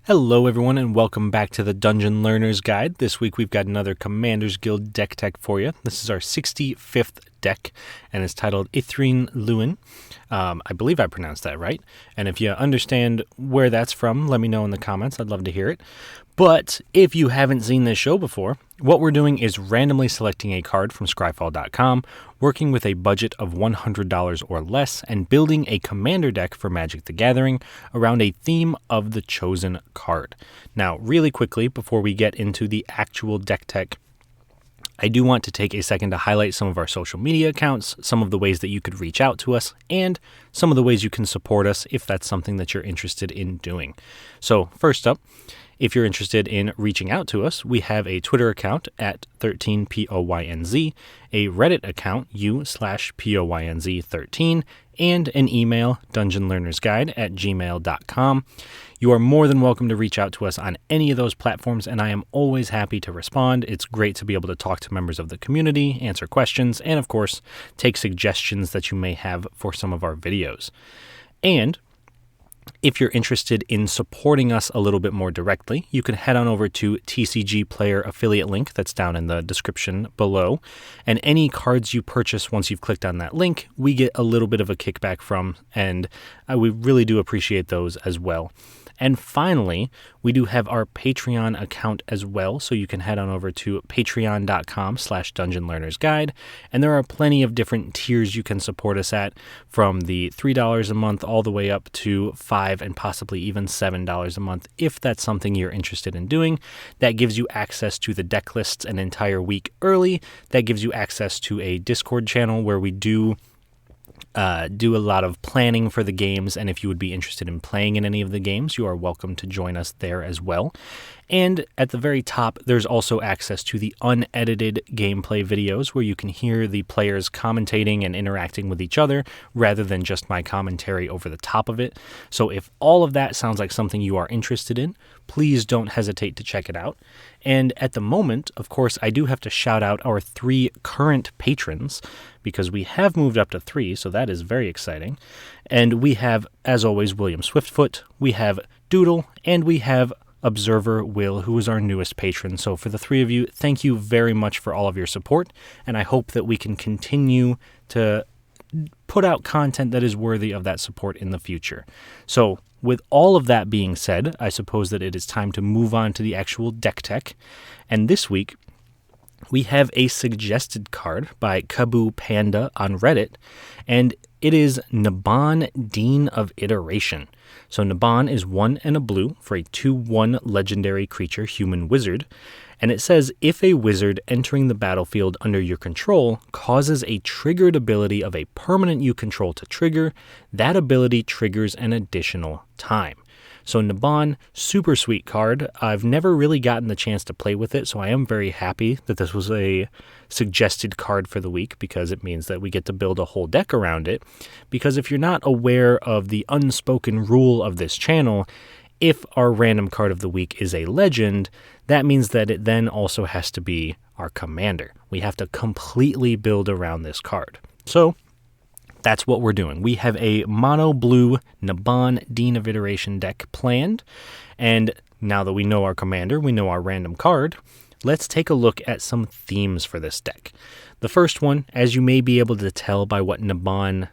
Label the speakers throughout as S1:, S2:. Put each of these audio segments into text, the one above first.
S1: Hello everyone and welcome back to the Dungeon Learner's Guide. This week we've got another Commander's Guild deck tech for you. This is our 65th deck and it's titled Ithryn Luin. I believe I pronounced that right. And if you understand where that's from, let me know in the comments. I'd love to hear it. But if you haven't seen this show before, what we're doing is randomly selecting a card from Scryfall.com, working with a budget of $100 or less, and building a commander deck for Magic the Gathering around a theme of the chosen card. Now, really quickly, before we get into the actual deck tech, I do want to take a second to highlight some of our social media accounts, some of the ways that you could reach out to us, and some of the ways you can support us if that's something that you're interested in doing. So, first up, if you're interested in reaching out to us, we have a Twitter account at 13POYNZ, a Reddit account, u/POYNZ13, and an email, dungeonlearnersguide@gmail.com. You are more than welcome to reach out to us on any of those platforms, and I am always happy to respond. It's great to be able to talk to members of the community, answer questions, and of course, take suggestions that you may have for some of our videos. And if you're interested in supporting us a little bit more directly, you can head on over to TCG Player affiliate link that's down in the description below. And any cards you purchase once you've clicked on that link, we get a little bit of a kickback from, and we really do appreciate those as well. And finally, we do have our Patreon account as well, so you can head on over to patreon.com/dungeonlearnersguide, and there are plenty of different tiers you can support us at, from the $3 a month all the way up to $5 and possibly even $7 a month, if that's something you're interested in doing. That gives you access to the deck lists an entire week early. That gives you access to a Discord channel where we do a lot of planning for the games, and if you would be interested in playing in any of the games, you are welcome to join us there as well. And at the very top, there's also access to the unedited gameplay videos where you can hear the players commentating and interacting with each other rather than just my commentary over the top of it. So if all of that sounds like something you are interested in, please don't hesitate to check it out. And at the moment, of course, I do have to shout out our 3 current patrons, because we have moved up to 3, so that is very exciting. And we have, as always, William Swiftfoot, we have Doodle, and we have Observer Will, who is our newest patron. So for the 3 of you, thank you very much for all of your support, and I hope that we can continue to put out content that is worthy of that support in the future. So with all of that being said, I suppose that it is time to move on to the actual deck tech. And this week, we have a suggested card by Kaboo Panda on Reddit, and it is Naban, Dean of Iteration. So Naban is 1 and a blue for a 2/1 legendary creature human wizard. And it says, if a wizard entering the battlefield under your control causes a triggered ability of a permanent you control to trigger, that ability triggers an additional time. So Naban, super sweet card. I've never really gotten the chance to play with it, so I am very happy that this was a suggested card for the week, because it means that we get to build a whole deck around it. Because if you're not aware of the unspoken rule of this channel, if our random card of the week is a legend, that means that it then also has to be our commander. We have to completely build around this card. So that's what we're doing. We have a mono blue Naban, Dean of Iteration deck planned. And now that we know our commander, we know our random card, let's take a look at some themes for this deck. The first one, as you may be able to tell by what Naban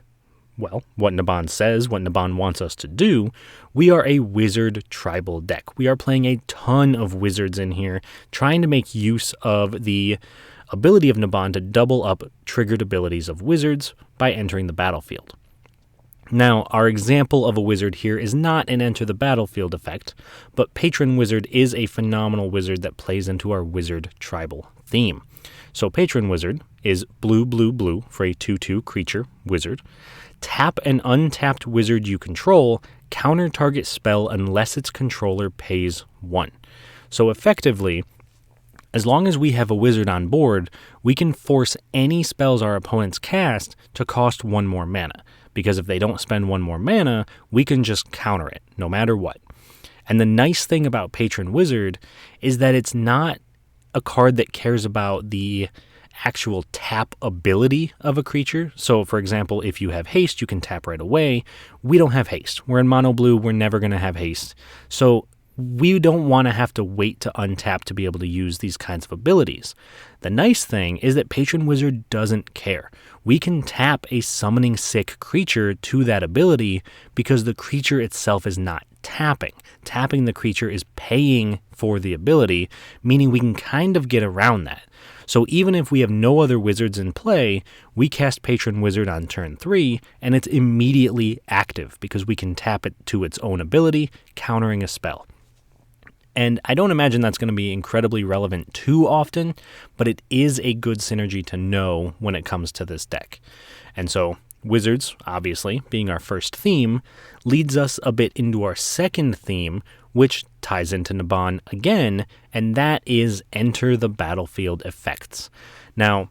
S1: says, what Naban wants us to do, we are a wizard tribal deck. We are playing a ton of wizards in here, trying to make use of the ability of Naban to double up triggered abilities of wizards by entering the battlefield. Now, our example of a wizard here is not an enter the battlefield effect, but Patron Wizard is a phenomenal wizard that plays into our wizard tribal theme. So Patron Wizard is blue, blue, blue for a 2/2 creature wizard. Tap an untapped wizard you control, counter target spell unless its controller pays 1. So effectively, as long as we have a wizard on board, we can force any spells our opponents cast to cost 1 more mana. Because if they don't spend 1 more mana, we can just counter it, no matter what. And the nice thing about Patron Wizard is that it's not a card that cares about the actual tap ability of a creature. So, for example, if you have haste, you can tap right away. We don't have haste. We're in mono blue. We're never going to have haste. So we don't want to have to wait to untap to be able to use these kinds of abilities. The nice thing is that Patron Wizard doesn't care. We can tap a summoning sick creature to that ability because the creature itself is not tapping. Tapping the creature is paying for the ability, meaning we can kind of get around that. So even if we have no other wizards in play, we cast Patron Wizard on turn 3, and it's immediately active because we can tap it to its own ability, countering a spell. And I don't imagine that's going to be incredibly relevant too often, but it is a good synergy to know when it comes to this deck. And so Wizards, obviously, being our first theme, leads us a bit into our second theme, which ties into Naban again, and that is Enter the Battlefield effects. Now,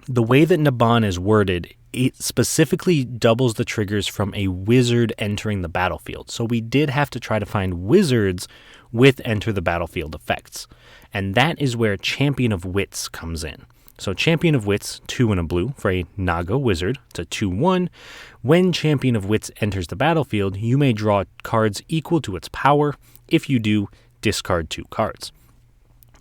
S1: the way that Naban is worded, it specifically doubles the triggers from a wizard entering the battlefield. So we did have to try to find wizards with Enter the Battlefield effects. And that is where Champion of Wits comes in. So Champion of Wits, 2 and a blue for a Naga wizard. It's a 2/1. When Champion of Wits enters the battlefield, you may draw cards equal to its power. If you do, discard 2 cards.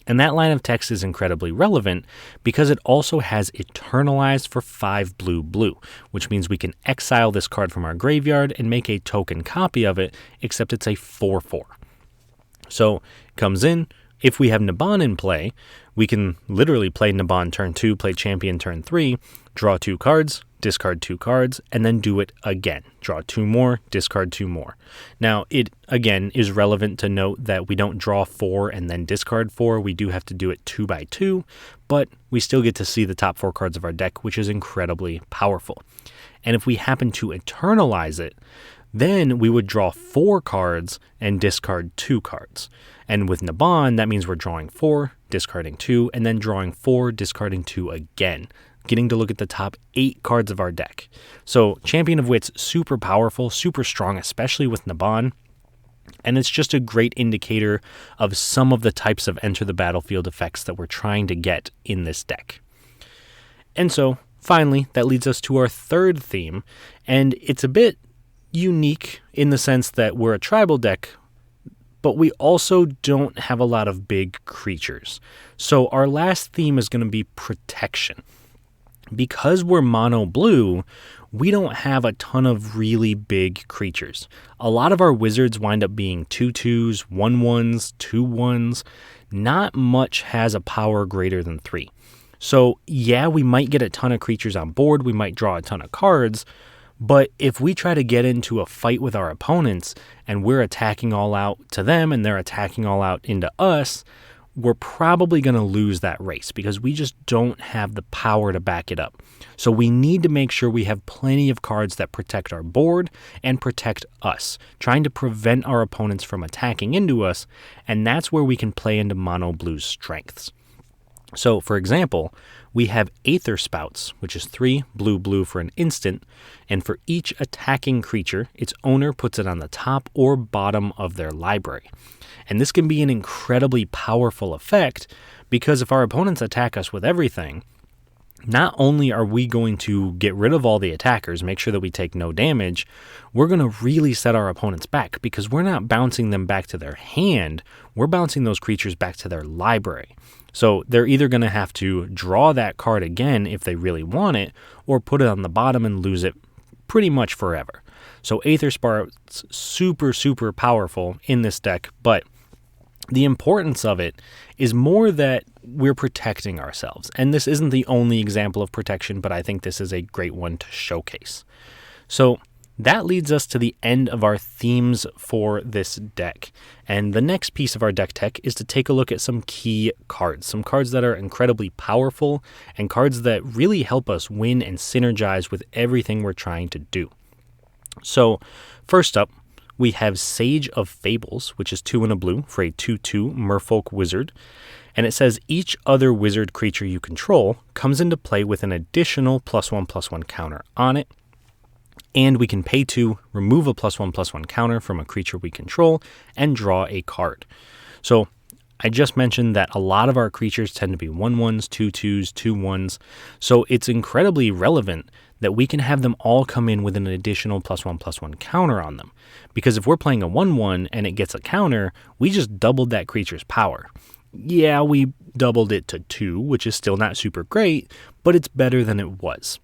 S1: And that line of text is incredibly relevant because it also has Eternalized for 5 blue, which means we can exile this card from our graveyard and make a token copy of it, except it's a 4/4. So it comes in. If we have Naban in play, we can literally play Naban turn 2, play Champion turn 3, draw 2 cards, discard 2 cards, and then do it again. Draw 2 more, discard 2 more. Now, it, again, is relevant to note that we don't draw 4 and then discard 4. We do have to do it 2 by 2, but we still get to see the top 4 cards of our deck, which is incredibly powerful. And if we happen to Eternalize it, then we would draw 4 cards and discard 2 cards. And with Naban, that means we're drawing 4, discarding 2, and then drawing 4, discarding 2 again, getting to look at the top 8 cards of our deck. So Champion of Wits, super powerful, super strong, especially with Naban. And it's just a great indicator of some of the types of Enter the Battlefield effects that we're trying to get in this deck. And so, finally, that leads us to our third theme, and it's a bit unique in the sense that we're a tribal deck, but we also don't have a lot of big creatures. So our last theme is going to be protection. Because we're mono blue, we don't have a ton of really big creatures. A lot of our wizards wind up being 2/2s, 1/1s, 2/1s. Not much has a power greater than 3. So yeah, we might get a ton of creatures on board, we might draw a ton of cards, but if we try to get into a fight with our opponents and we're attacking all out to them and they're attacking all out into us, we're probably going to lose that race because we just don't have the power to back it up. So we need to make sure we have plenty of cards that protect our board and protect us, trying to prevent our opponents from attacking into us, and that's where we can play into mono blue's strengths. So, for example, we have Aether Spouts, which is 3 blue for an instant, and for each attacking creature, its owner puts it on the top or bottom of their library. And this can be an incredibly powerful effect because if our opponents attack us with everything, not only are we going to get rid of all the attackers, make sure that we take no damage, we're going to really set our opponents back because we're not bouncing them back to their hand, we're bouncing those creatures back to their library. So they're either going to have to draw that card again if they really want it, or put it on the bottom and lose it pretty much forever. So Aether Spouts, super powerful in this deck, but the importance of it is more that we're protecting ourselves. And this isn't the only example of protection, but I think this is a great one to showcase. So that leads us to the end of our themes for this deck. And the next piece of our deck tech is to take a look at some key cards, some cards that are incredibly powerful and cards that really help us win and synergize with everything we're trying to do. So first up, we have Sage of Fables, which is 2 and a blue for a 2/2 merfolk wizard. And it says each other wizard creature you control comes into play with an additional +1/+1 counter on it. And we can pay to remove a +1/+1 counter from a creature we control and draw a card. So I just mentioned that a lot of our creatures tend to be 1/1s, 2/2s, 2/1s. So it's incredibly relevant that we can have them all come in with an additional +1/+1 counter on them. Because if we're playing a 1/1 and it gets a counter, we just doubled that creature's power. Yeah, we doubled it to 2, which is still not super great, but it's better than it was.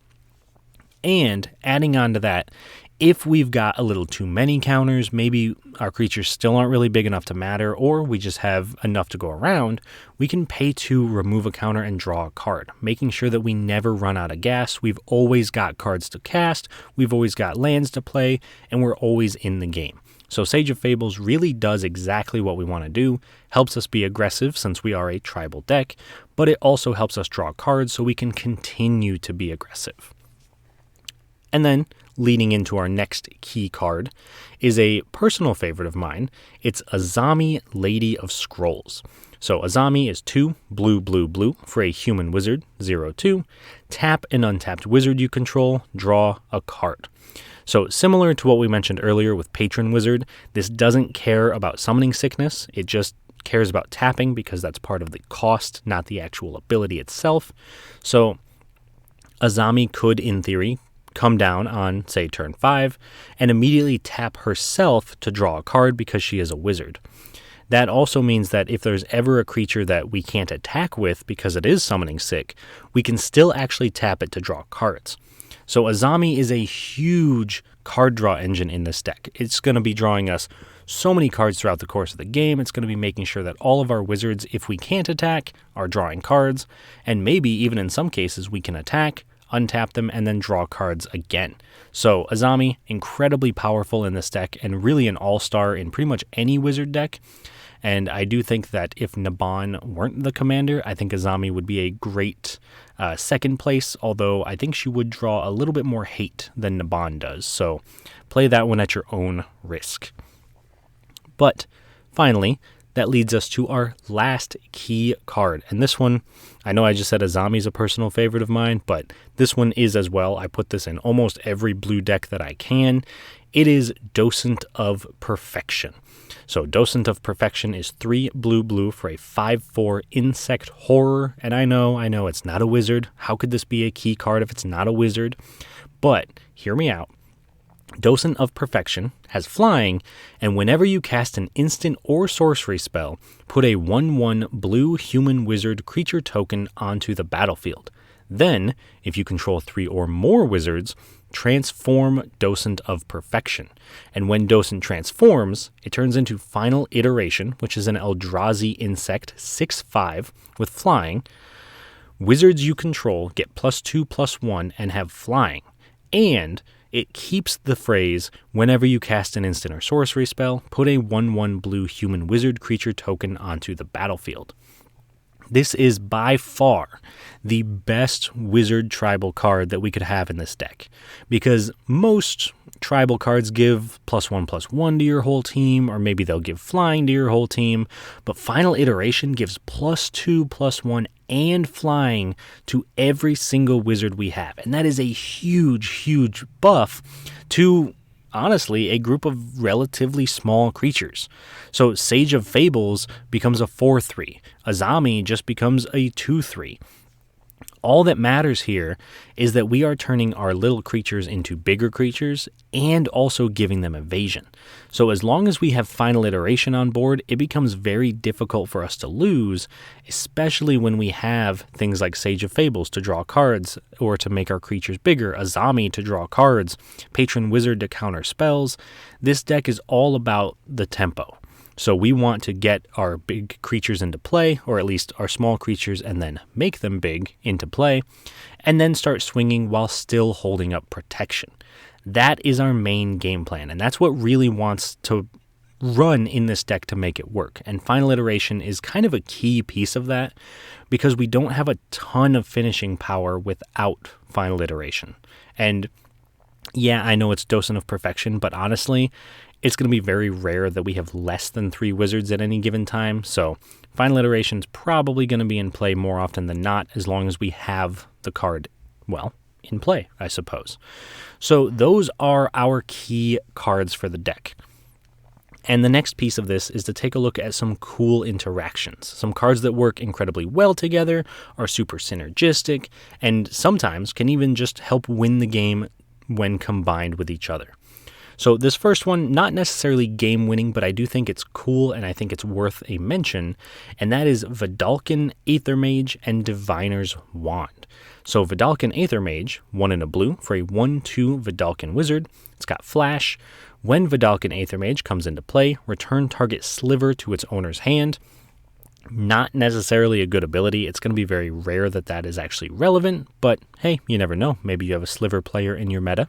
S1: And adding on to that, if we've got a little too many counters, maybe our creatures still aren't really big enough to matter, or we just have enough to go around, we can pay 2, remove a counter, and draw a card, making sure that we never run out of gas. We've always got cards to cast, we've always got lands to play, and we're always in the game. So Sage of Fables really does exactly what we want to do, helps us be aggressive since we are a tribal deck, but it also helps us draw cards so we can continue to be aggressive. And then, leading into our next key card, is a personal favorite of mine. It's Azami, Lady of Scrolls. So Azami is 2 blue, blue, blue for a human wizard, 0/2. Tap an untapped wizard you control, draw a card. So similar to what we mentioned earlier with Patron Wizard, this doesn't care about summoning sickness. It just cares about tapping because that's part of the cost, not the actual ability itself. So Azami could, in theory, come down on, say, turn 5, and immediately tap herself to draw a card because she is a wizard. That also means that if there's ever a creature that we can't attack with because it is summoning sick, we can still actually tap it to draw cards. So Azami is a huge card draw engine in this deck. It's going to be drawing us so many cards throughout the course of the game. It's going to be making sure that all of our wizards, if we can't attack, are drawing cards, and maybe even in some cases we can attack, untap them, and then draw cards again. So Azami, incredibly powerful in this deck, and really an all-star in pretty much any wizard deck. And I do think that if Naban weren't the commander, I think Azami would be a great second place, although I think she would draw a little bit more hate than Naban does. So play that one at your own risk. But finally, that leads us to our last key card. And this one, I know I just said Azami is a personal favorite of mine, but this one is as well. I put this in almost every blue deck that I can. It is Docent of Perfection. So Docent of Perfection is 3 blue blue for a 5/4 insect horror. And I know it's not a wizard. How could this be a key card if it's not a wizard? But hear me out. Docent of Perfection has flying, and whenever you cast an instant or sorcery spell, put a 1/1 blue human wizard creature token onto the battlefield. Then, if you control 3 or more wizards, transform Docent of Perfection. And when Docent transforms, it turns into Final Iteration, which is an Eldrazi insect, 6/5, with flying. Wizards you control get +2/+1 and have flying. And it keeps the phrase, whenever you cast an instant or sorcery spell, put a 1/1 blue human wizard creature token onto the battlefield. This is by far the best wizard tribal card that we could have in this deck, because most tribal cards give +1/+1 to your whole team, or maybe they'll give flying to your whole team, but Final Iteration gives +2/+1 and flying to every single wizard we have, and that is a huge buff to, honestly, a group of relatively small creatures. So Sage of Fables becomes a 4/3. Azami just becomes a 2/3. All that matters here is that we are turning our little creatures into bigger creatures and also giving them evasion. So as long as we have Final Iteration on board, it becomes very difficult for us to lose, especially when we have things like Sage of Fables to draw cards or to make our creatures bigger, Azami to draw cards, Patron Wizard to counter spells. This deck is all about the tempo. So we want to get our big creatures into play, or at least our small creatures, and then make them big into play, and then start swinging while still holding up protection. That is our main game plan, and that's what really wants to run in this deck to make it work. And Final Iteration is kind of a key piece of that, because we don't have a ton of finishing power without Final Iteration. And yeah, I know it's Docent of Perfection, but honestly, it's going to be very rare that we have less than 3 wizards at any given time, so Final Iteration is probably going to be in play more often than not, as long as we have the card, well, in play, I suppose. So those are our key cards for the deck. And the next piece of this is to take a look at some cool interactions. Some cards that work incredibly well together, are super synergistic, and sometimes can even just help win the game when combined with each other. So this first one, not necessarily game winning, but I do think it's cool and I think it's worth a mention, and that is Vidalcan Aethermage and Diviner's Wand. So Vidalcan Aethermage, 1 and a blue for a 1/2 Vidalcan Wizard. It's got flash. When Vidalcan Aethermage comes into play, return target sliver to its owner's hand. Not necessarily a good ability. It's going to be very rare that that is actually relevant, but hey, you never know. Maybe you have a sliver player in your meta.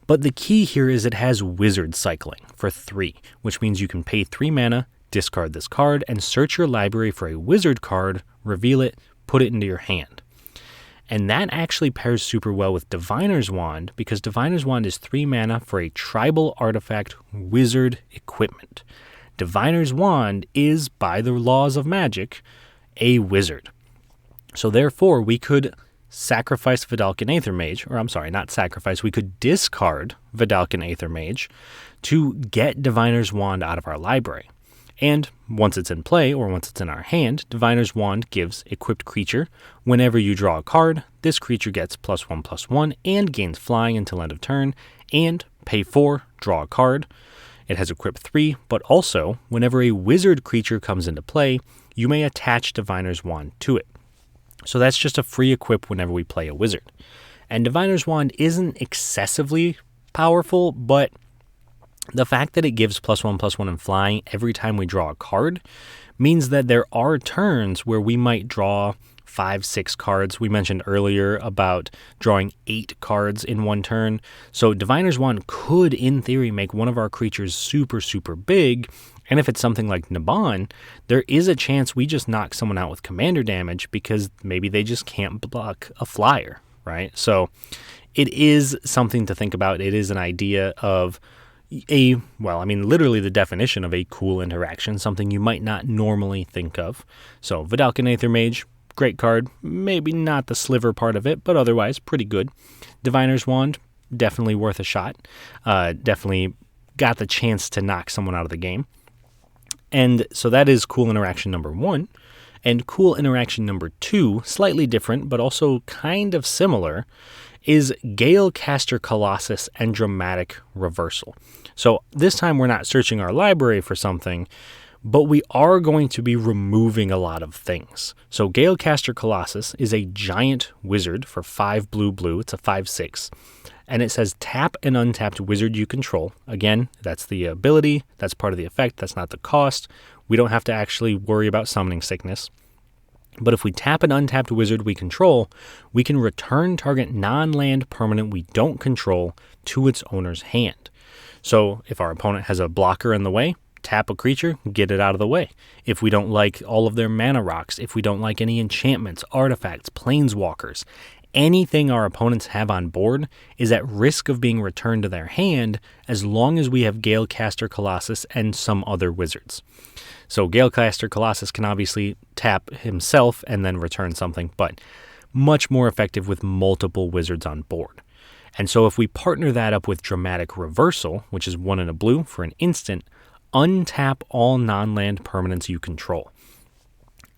S1: But the key here is it has wizard cycling for 3, which means you can pay 3 mana, discard this card, and search your library for a wizard card, reveal it, put it into your hand. And that actually pairs super well with Diviner's Wand, because Diviner's Wand is 3 mana for a tribal artifact wizard equipment. Diviner's Wand is, by the laws of magic, a wizard. So therefore, we could sacrifice Vidalcan Aethermage, or I'm sorry, not sacrifice, we could discard Vidalcan Aethermage to get Diviner's Wand out of our library. And once it's in play, or once it's in our hand, Diviner's Wand gives equipped creature. Whenever you draw a card, this creature gets +1/+1 and gains flying until end of turn, and pay 4, draw a card. It has equip 3, but also, whenever a wizard creature comes into play, you may attach Diviner's Wand to it. So that's just a free equip whenever we play a wizard. And Diviner's Wand isn't excessively powerful, but the fact that it gives +1/+1 in flying every time we draw a card means that there are turns where we might draw 5, 6 cards. We mentioned earlier about drawing 8 cards in one turn. So Diviner's Wand could, in theory, make one of our creatures super, super big. And if it's something like Naban, there is a chance we just knock someone out with commander damage because maybe they just can't block a flyer, right? So it is something to think about. It is an idea of literally the definition of a cool interaction, something you might not normally think of. So Vidalcan Aethermage, great card. Maybe not the sliver part of it, but otherwise pretty good. Diviner's Wand, definitely worth a shot. Definitely got the chance to knock someone out of the game. And so that is cool interaction number 1. And cool interaction number 2, slightly different, but also kind of similar, is Galecaster Colossus and Dramatic Reversal. So this time we're not searching our library for something, but we are going to be removing a lot of things. So Galecaster Colossus is a giant wizard for 5 blue. It's a 5/6. And it says tap an untapped wizard you control. Again, that's the ability. That's part of the effect. That's not the cost. We don't have to actually worry about summoning sickness. But if we tap an untapped wizard we control, we can return target non-land permanent we don't control to its owner's hand. So if our opponent has a blocker in the way, tap a creature, get it out of the way. If we don't like all of their mana rocks, if we don't like any enchantments, artifacts, planeswalkers, anything our opponents have on board is at risk of being returned to their hand as long as we have Galecaster Colossus and some other wizards. So Galecaster Colossus can obviously tap himself and then return something, but much more effective with multiple wizards on board. And so if we partner that up with Dramatic Reversal, which is 1 and a blue for an instant, untap all non-land permanents you control.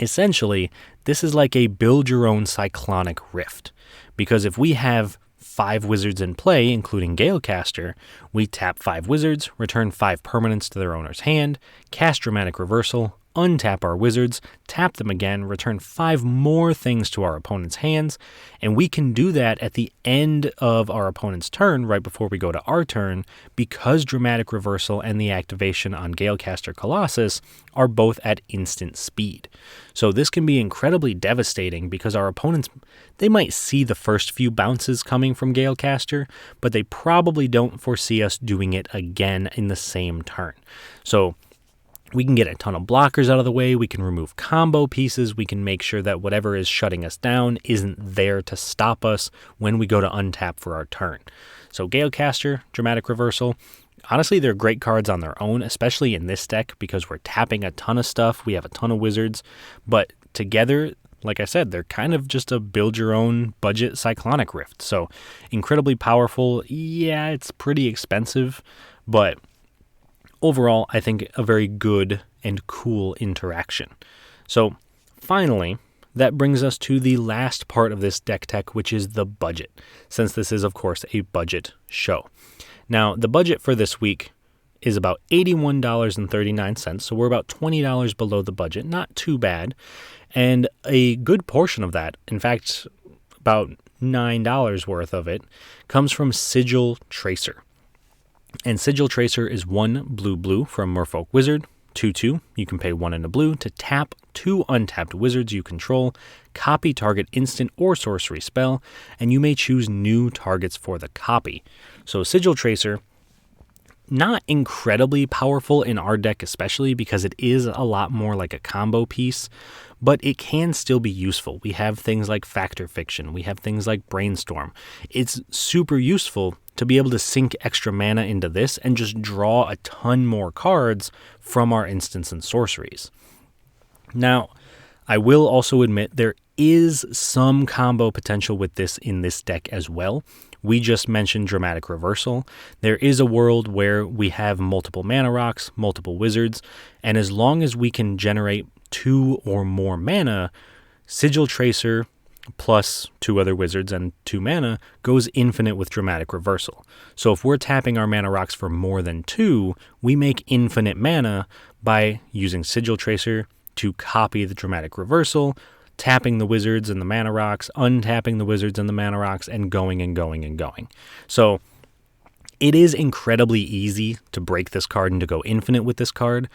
S1: Essentially, this is like a build your own Cyclonic Rift, because if we have 5 wizards in play, including Galecaster, we tap 5 wizards, return 5 permanents to their owner's hand, cast Dramatic Reversal, untap our wizards, tap them again, return 5 more things to our opponent's hands, and we can do that at the end of our opponent's turn, right before we go to our turn, because Dramatic Reversal and the activation on Galecaster Colossus are both at instant speed. So this can be incredibly devastating because our opponents, they might see the first few bounces coming from Galecaster, but they probably don't foresee us doing it again in the same turn. So we can get a ton of blockers out of the way, we can remove combo pieces, we can make sure that whatever is shutting us down isn't there to stop us when we go to untap for our turn. So Galecaster, Dramatic Reversal, honestly they're great cards on their own, especially in this deck because we're tapping a ton of stuff, we have a ton of wizards, but together, like I said, they're kind of just a build your own budget Cyclonic Rift. So incredibly powerful. Yeah, it's pretty expensive, but overall, I think a very good and cool interaction. So finally, that brings us to the last part of this deck tech, which is the budget, since this is, of course, a budget show. Now, the budget for this week is about $81.39, so we're about $20 below the budget, not too bad. And a good portion of that, in fact, about $9 worth of it, comes from Sigil Tracer. And Sigil Tracer is 1 blue for a Merfolk Wizard, 2/2. You can pay 1 in a blue to tap 2 untapped wizards you control, copy target instant or sorcery spell, and you may choose new targets for the copy. So Sigil Tracer, not incredibly powerful in our deck, especially because it is a lot more like a combo piece, but it can still be useful. We have things like Fact or Fiction. We have things like Brainstorm. It's super useful to be able to sink extra mana into this and just draw a ton more cards from our instants and sorceries. Now, I will also admit there is some combo potential with this in this deck as well. We just mentioned Dramatic Reversal. There is a world where we have multiple mana rocks, multiple wizards, and as long as we can generate 2 or more mana, Sigil Tracer plus 2 other wizards and 2 mana goes infinite with Dramatic Reversal. So if we're tapping our mana rocks for more than 2, we make infinite mana by using Sigil Tracer to copy the Dramatic Reversal, tapping the wizards and the mana rocks, untapping the wizards and the mana rocks, and going and going and going. So it is incredibly easy to break this card and to go infinite with this card.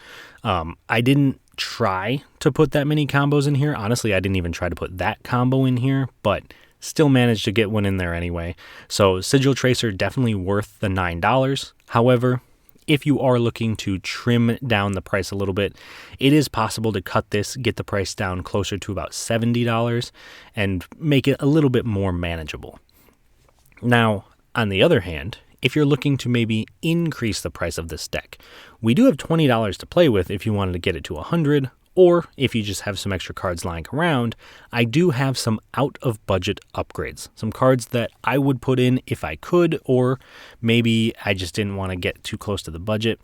S1: I didn't try to put that many combos in here. Honestly, I didn't even try to put that combo in here, but still managed to get one in there anyway. So Sigil Tracer definitely worth the $9. However, if you are looking to trim down the price a little bit, it is possible to cut this, get the price down closer to about $70 and make it a little bit more manageable. Now, on the other hand, if you're looking to maybe increase the price of this deck, we do have $20 to play with if you wanted to get it to $100, or if you just have some extra cards lying around. I do have some out-of-budget upgrades, some cards that I would put in if I could, or maybe I just didn't want to get too close to the budget.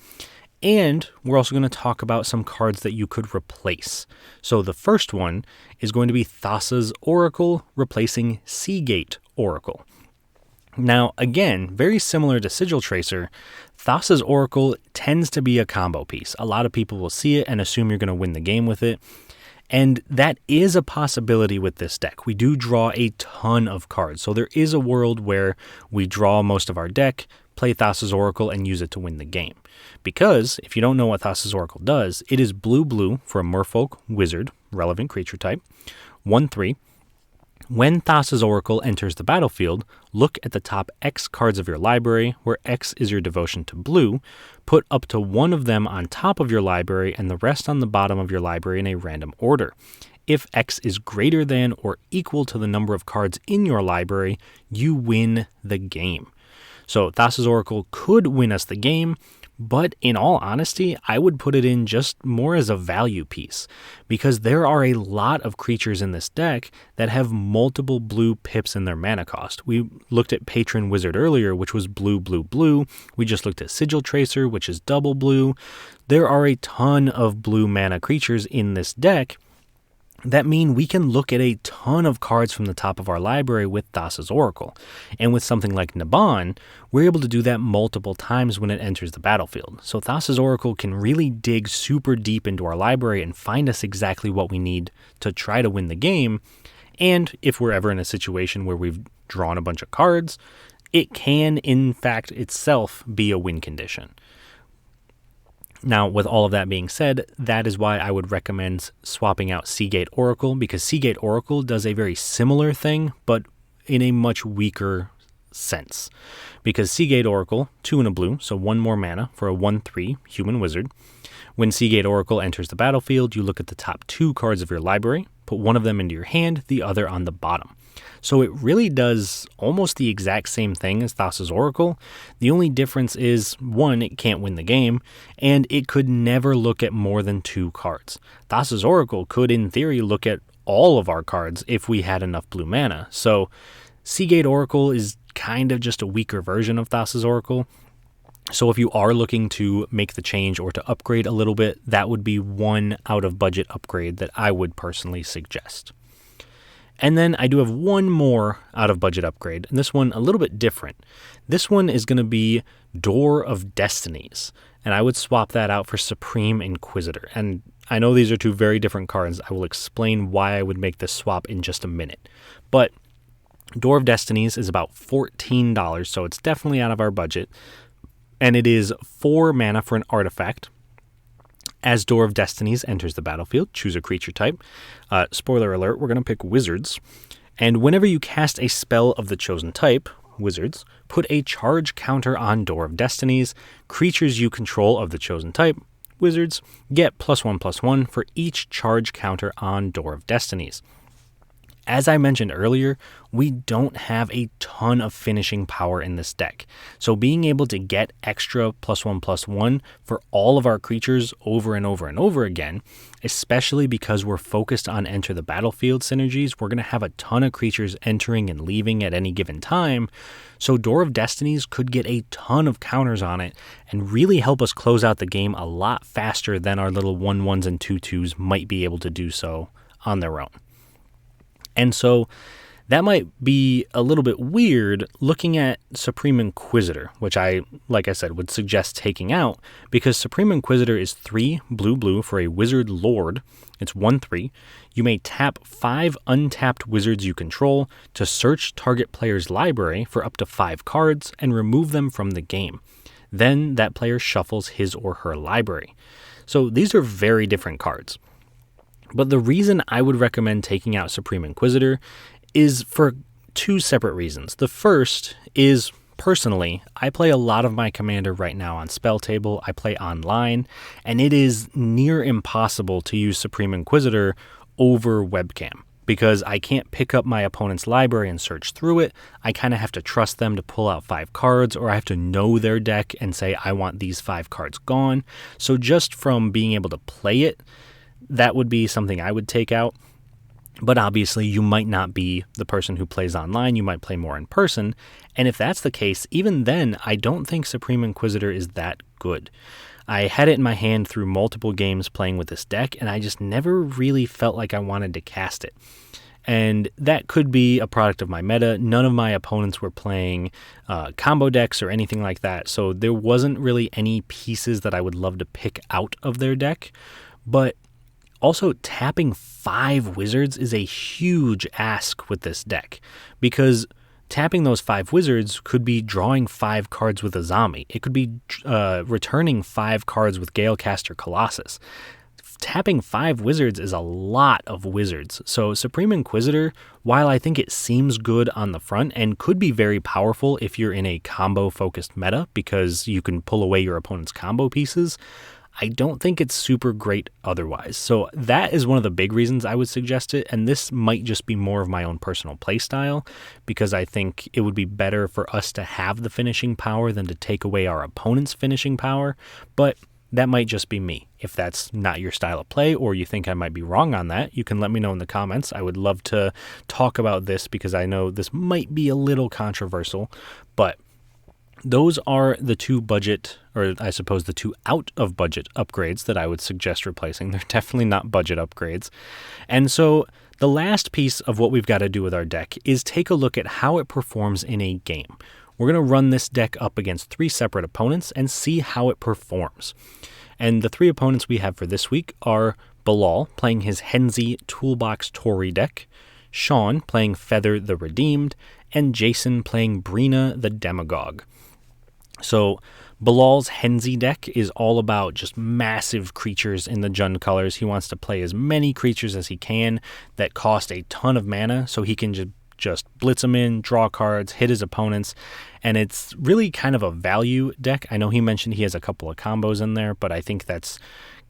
S1: And we're also going to talk about some cards that you could replace. So the first one is going to be Thassa's Oracle replacing Seagate Oracle. Now, again, very similar to Sigil Tracer, Thassa's Oracle tends to be a combo piece. A lot of people will see it and assume you're going to win the game with it. And that is a possibility with this deck. We do draw a ton of cards. So there is a world where we draw most of our deck, play Thassa's Oracle, and use it to win the game. Because, if you don't know what Thassa's Oracle does, it is blue for a Merfolk Wizard, relevant creature type, 1/3. When Thassa's Oracle enters the battlefield, look at the top X cards of your library, where X is your devotion to blue. Put up to 1 of them on top of your library and the rest on the bottom of your library in a random order. If X is greater than or equal to the number of cards in your library, you win the game. So Thassa's Oracle could win us the game, but in all honesty, I would put it in just more as a value piece, because there are a lot of creatures in this deck that have multiple blue pips in their mana cost. We looked at Patron Wizard earlier, which was blue. We just looked at Sigil Tracer, which is double blue. There are a ton of blue mana creatures in this deck that mean we can look at a ton of cards from the top of our library with Thassa's Oracle. And with something like Naban, we're able to do that multiple times when it enters the battlefield. So Thassa's Oracle can really dig super deep into our library and find us exactly what we need to try to win the game. And if we're ever in a situation where we've drawn a bunch of cards, it can, in fact, itself be a win condition. Now, with all of that being said, that is why I would recommend swapping out Seagate Oracle, because Seagate Oracle does a very similar thing, but in a much weaker sense. Because Seagate Oracle, 2 and a blue, so 1 more mana for a 1/3 human wizard. When Seagate Oracle enters the battlefield, you look at the top 2 cards of your library, put 1 of them into your hand, the other on the bottom. So it really does almost the exact same thing as Thassa's Oracle. The only difference is, 1, it can't win the game, and it could never look at more than 2 cards. Thassa's Oracle could, in theory, look at all of our cards if we had enough blue mana. So Seagate Oracle is kind of just a weaker version of Thassa's Oracle. So if you are looking to make the change or to upgrade a little bit, that would be one out of budget upgrade that I would personally suggest. And then I do have one more out of budget upgrade, and this one a little bit different. This one is going to be Door of Destinies, and I would swap that out for Supreme Inquisitor. And I know these are two very different cards. I will explain why I would make this swap in just a minute. But Door of Destinies is about $14, so it's definitely out of our budget. And it is 4 mana for an artifact. As Door of Destinies enters the battlefield, choose a creature type. Spoiler alert, we're going to pick Wizards. And whenever you cast a spell of the chosen type, Wizards, put a charge counter on Door of Destinies. Creatures you control of the chosen type, Wizards, get +1/+1 for each charge counter on Door of Destinies. As I mentioned earlier, we don't have a ton of finishing power in this deck, so being able to get extra +1/+1 for all of our creatures over and over and over again, especially because we're focused on enter the battlefield synergies, we're going to have a ton of creatures entering and leaving at any given time, so Door of Destinies could get a ton of counters on it and really help us close out the game a lot faster than our little 1/1s and 2/2s might be able to do so on their own. And so that might be a little bit weird looking at Supreme Inquisitor, which I, like I said, would suggest taking out because Supreme Inquisitor is 3 blue for a Wizard Lord. It's 1/3. You may tap 5 untapped wizards you control to search target player's library for up to 5 cards and remove them from the game. Then that player shuffles his or her library. So these are very different cards. But the reason I would recommend taking out Supreme Inquisitor is for 2 separate reasons. The first is, personally, I play a lot of my commander right now on Spell Table. I play online, and it is near impossible to use Supreme Inquisitor over webcam because I can't pick up my opponent's library and search through it. I kind of have to trust them to pull out 5 cards, or I have to know their deck and say, I want these 5 cards gone. So just from being able to play it, that would be something I would take out. But obviously, you might not be the person who plays online. You might play more in person. And if that's the case, even then, I don't think Supreme Inquisitor is that good. I had it in my hand through multiple games playing with this deck, and I just never really felt like I wanted to cast it. And that could be a product of my meta. None of my opponents were playing combo decks or anything like that. So there wasn't really any pieces that I would love to pick out of their deck. But also, tapping 5 wizards is a huge ask with this deck because tapping those 5 wizards could be drawing 5 cards with Azami. It could be returning 5 cards with Galecaster Colossus. Tapping 5 wizards is a lot of wizards. So Supreme Inquisitor, while I think it seems good on the front and could be very powerful if you're in a combo-focused meta because you can pull away your opponent's combo pieces, I don't think it's super great otherwise. So that is one of the big reasons I would suggest it, and this might just be more of my own personal play style because I think it would be better for us to have the finishing power than to take away our opponent's finishing power, but that might just be me. If that's not your style of play or you think I might be wrong on that, you can let me know in the comments. I would love to talk about this because I know this might be a little controversial, but those are the 2 budget, or I suppose the 2 out of budget upgrades that I would suggest replacing. They're definitely not budget upgrades. And so the last piece of what we've got to do with our deck is take a look at how it performs in a game. We're going to run this deck up against 3 separate opponents and see how it performs. And the 3 opponents we have for this week are Bilal playing his Henzi Toolbox Tory deck, Shawn playing Feather the Redeemed, and Jason playing Brina the Demagogue. So Bilal's Henzi deck is all about just massive creatures in the Jund colors. He wants to play as many creatures as he can that cost a ton of mana so he can just blitz them in, draw cards, hit his opponents, and it's really kind of a value deck. I know he mentioned he has a couple of combos in there, but I think that's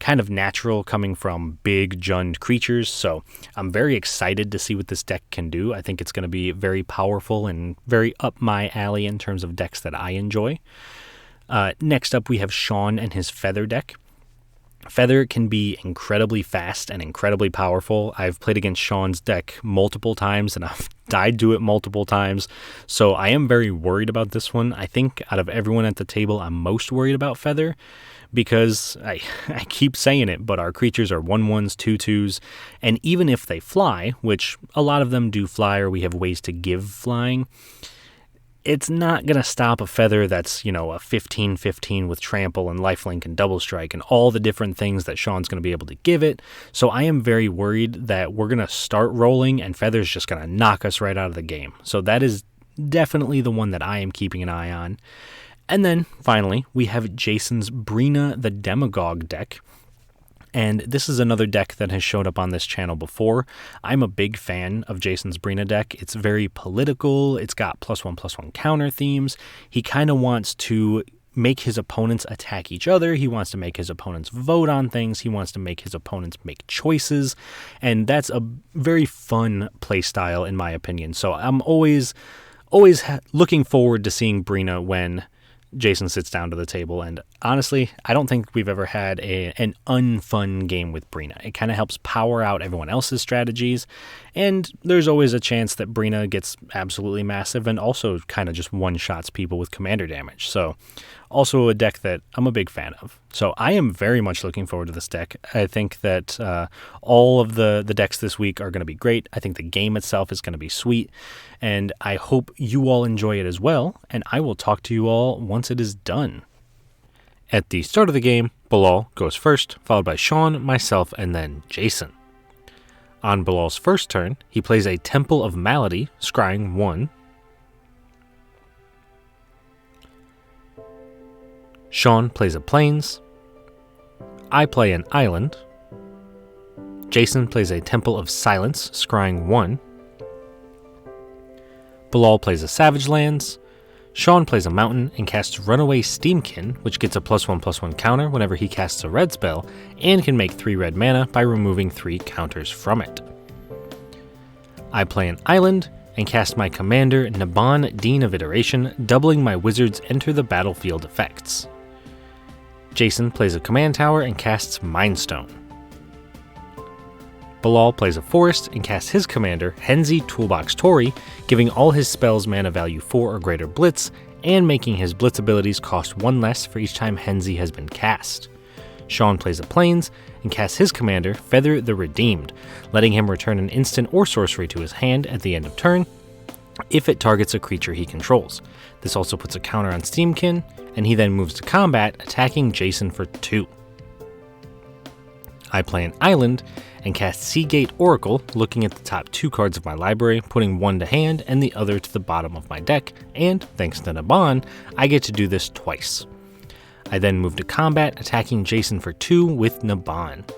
S1: kind of natural coming from big Jund creatures, so I'm very excited to see what this deck can do. I think it's going to be very powerful and very up my alley in terms of decks that I enjoy. Next up, we have Shawn and his Feather deck. Feather can be incredibly fast and incredibly powerful. I've played against Shawn's deck multiple times, and I've died to it multiple times, so I am very worried about this one. I think out of everyone at the table, I'm most worried about Feather, because I keep saying it, but our creatures are 1/1s, 2/2s, and even if they fly, which a lot of them do fly, or we have ways to give flying, it's not going to stop a Feather that's, a 15/15 with trample and lifelink and double strike and all the different things that Shawn's going to be able to give it. So I am very worried that we're going to start rolling and Feather's just going to knock us right out of the game. So that is definitely the one that I am keeping an eye on. And then finally, we have Jason's Brina the Demagogue deck. And this is another deck that has showed up on this channel before. I'm a big fan of Jason's Brina deck. It's very political. It's got +1/+1 counter themes. He kind of wants to make his opponents attack each other. He wants to make his opponents vote on things. He wants to make his opponents make choices. And that's a very fun play style, in my opinion. So I'm always looking forward to seeing Brina when Jason sits down to the table, and honestly, I don't think we've ever had an unfun game with Brina. It kind of helps power out everyone else's strategies, and there's always a chance that Brina gets absolutely massive and also kind of just one-shots people with commander damage. So also a deck that I'm a big fan of. So I am very much looking forward to this deck. I think that all of the decks this week are going to be great. I think the game itself is going to be sweet, and I hope you all enjoy it as well, and I will talk to you all once it is done. At the start of the game, Bilal goes first, followed by Shawn, myself, and then Jason. On Bilal's first turn, he plays a Temple of Malady, scrying 1. Shawn plays a Plains. I play an Island. Jason plays a Temple of Silence, scrying 1. Bilal plays a Savage Lands. Shawn plays a Mountain and casts Runaway Steamkin, which gets a +1/+1 counter whenever he casts a red spell, and can make 3 red mana by removing 3 counters from it. I play an Island and cast my commander Naban, Dean of Iteration, doubling my wizard's enter the battlefield effects. Jason plays a command tower and casts Mind Stone. Bilal plays a forest and casts his commander, Henzi Toolbox Tori, giving all his spells mana value 4 or greater blitz, and making his blitz abilities cost 1 less for each time Henzi has been cast. Shawn plays a Plains and casts his commander, Feather the Redeemed, letting him return an instant or sorcery to his hand at the end of turn if it targets a creature he controls. This also puts a counter on Steamkin, and he then moves to combat, attacking Jason for 2. I play an Island and cast Seagate Oracle, looking at the top 2 cards of my library, putting 1 to hand and the other to the bottom of my deck, and thanks to Naban, I get to do this twice. I then move to combat, attacking Jason for 2 with Naban.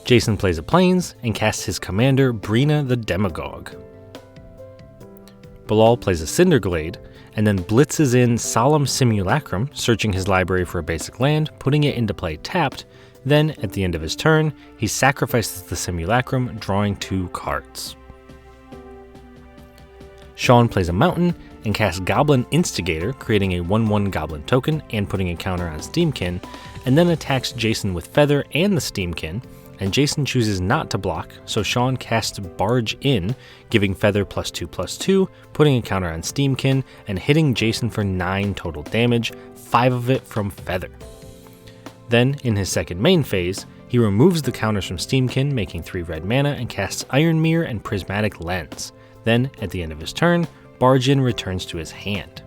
S1: Jason plays a Plains and casts his commander, Brina the Demagogue. Bilal plays a Cinderglade, and then blitzes in Solemn Simulacrum, searching his library for a basic land, putting it into play tapped. Then, at the end of his turn, he sacrifices the Simulacrum, drawing 2 cards. Shawn plays a Mountain and casts Goblin Instigator, creating a 1/1 Goblin token and putting a counter on Steamkin, and then attacks Jason with Feather and the Steamkin, and Jason chooses not to block, so Shawn casts Barge In, giving Feather +2/+2, putting a counter on Steamkin, and hitting Jason for 9 total damage, 5 of it from Feather. Then, in his second main phase, he removes the counters from Steamkin, making 3 red mana, and casts Iron Mirror and Prismatic Lens. Then, at the end of his turn, Barge In returns to his hand.